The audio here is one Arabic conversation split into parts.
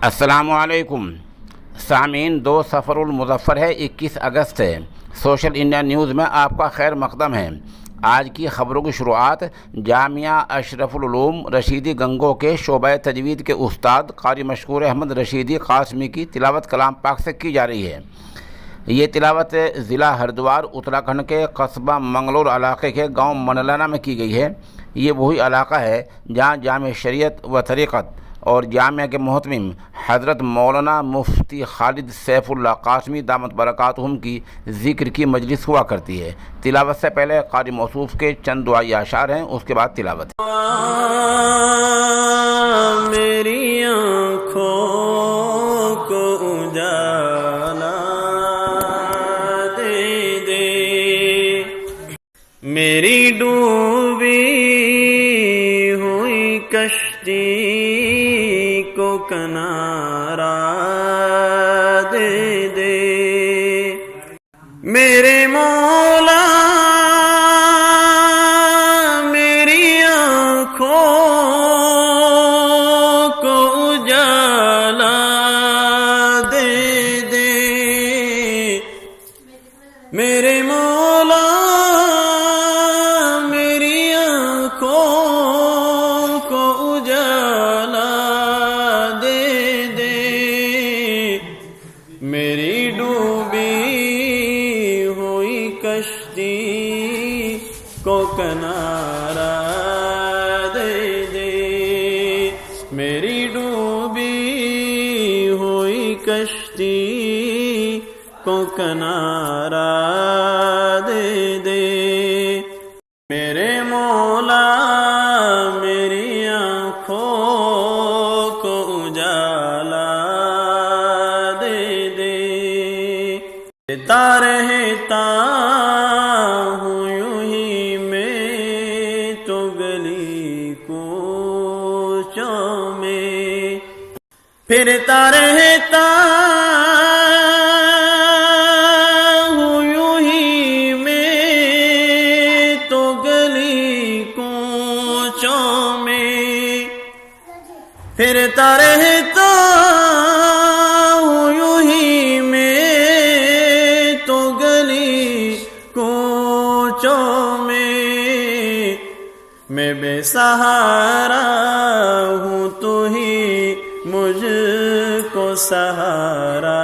السلام علیکم سامعین، 2 صفر المظفر ہے، 21 اگست ہے۔ سوشل انڈیا نیوز میں آپ کا خیر مقدم ہے۔ آج کی خبروں کی شروعات جامعہ اشرف العلوم رشیدی گنگو کے شعبہ تجوید کے استاد قاری مشکور احمد رشیدی قاسمی کی تلاوت کلام پاک سے کی جا رہی ہے۔ یہ تلاوت ضلع ہردوار اتراکھنڈ کے قصبہ منگلور علاقے کے گاؤں منلانا میں کی گئی ہے۔ یہ وہی علاقہ ہے جہاں جامع شریعت و طریقت اور جامعہ کے محتمم حضرت مولانا مفتی خالد سیف اللہ قاسمی دامت برکاتہم کی ذکر کی مجلس ہوا کرتی ہے۔ تلاوت سے پہلے قاری موصوف کے چند دعائی اشعار ہیں، اس کے بعد تلاوت۔ میری آنکھوں کو اجالا دے دے، میری ڈوبی ہوئی کشتی کو کنارہ دے دے، میرے مولا میری آنکھوں کو اجالا دے دے، میرے مولا میری آنکھوں کو اجالا دے دے، میری ڈوبی ہوئی کشتی کو کنارہ دے دے، میری ڈوبی ہوئی کشتی کو کنارہ دے دے، میرے مولا میری آنکھوں کو اجالا دے دے، دیتا رہتا ہوں یوں ہی میں تو گلی کوچوں میں، پھرتا رہتا ہوں یوں ہی میں تو گلی کوچوں میں، پھرتا رہتا ہوں یوں ہی میں تو گلی کوچوں میں بے سہارا ہوں تو ہی مجھ کو سہارا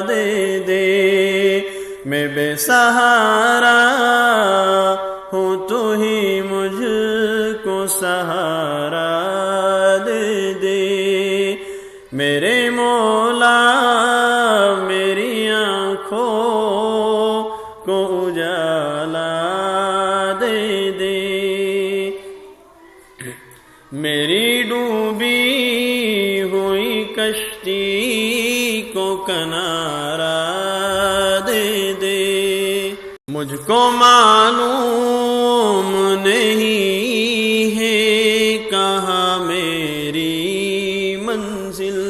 دے دے، میں بے سہارا ہوں تو ہی مجھ کو سہارا دے دے، میرے مولا میری آنکھوں کو اجالا دے دے، میری ڈوبی ہوئی کشتی کو کنارہ دے دے، مجھ کو معلوم نہیں ہے کہاں میری منزل،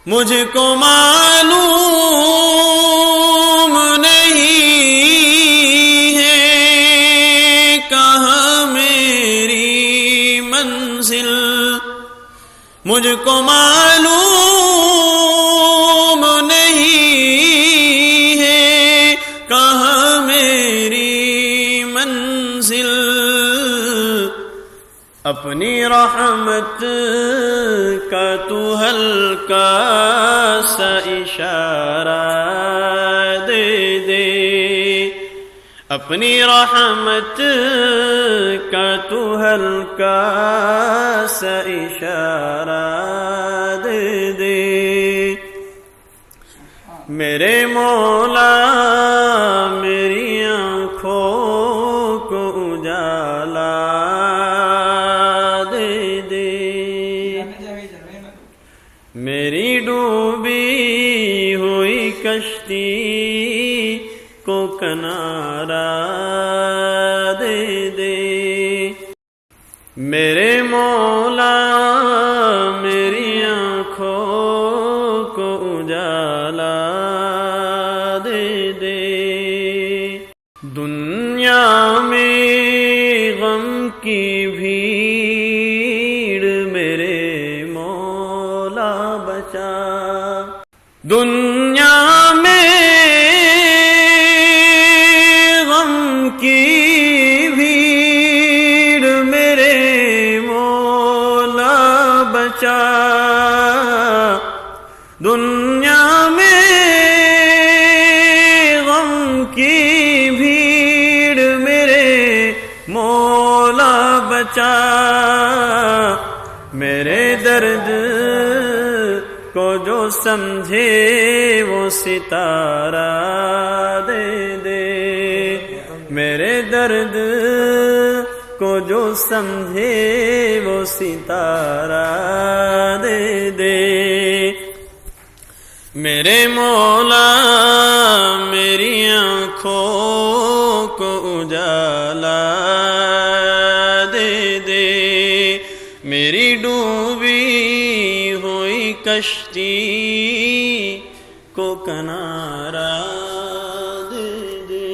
مجھ کو معلوم نہیں ہے کہاں میری منزل، مجھ کو معلوم نہیں ہے کہاں میری منزل، اپنی رحمت کا تو ہلکا سا اشارہ دے دے، اپنی رحمت کا تو ہلکا سا اشارہ دے دے، میرے مولا میری آنکھوں کو اجالا دے دے، میری ڈوبی ہوئی کشتی کو کنارہ دے دے، میرے مولا میری آنکھوں کو اجالا دے دے، دنیا میں غم کی بھیڑ میرے مولا बचा। दुनिया में गम की भीड़ मेरे मौला बचा। दुनिया में गम की भीड़ मेरे मौला बचा। मेरे दर्द को जो समझे वो सितारा दे दे। मेरे दर्द को जो समझे वो सितारा दे दे। मेरे मौला मेरी आँखों को उजाला दे दे। मेरी डूबी हुई कश्ती को किनारा दे दे।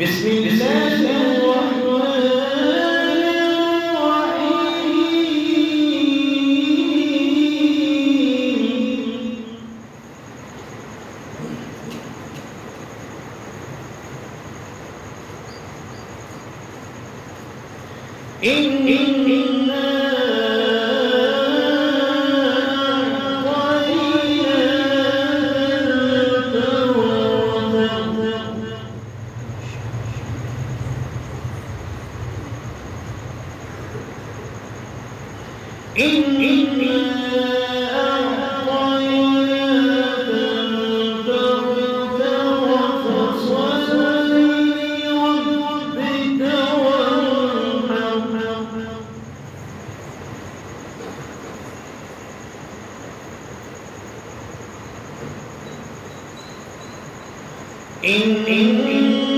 بسم الله الرحمن الرحيم إنا إن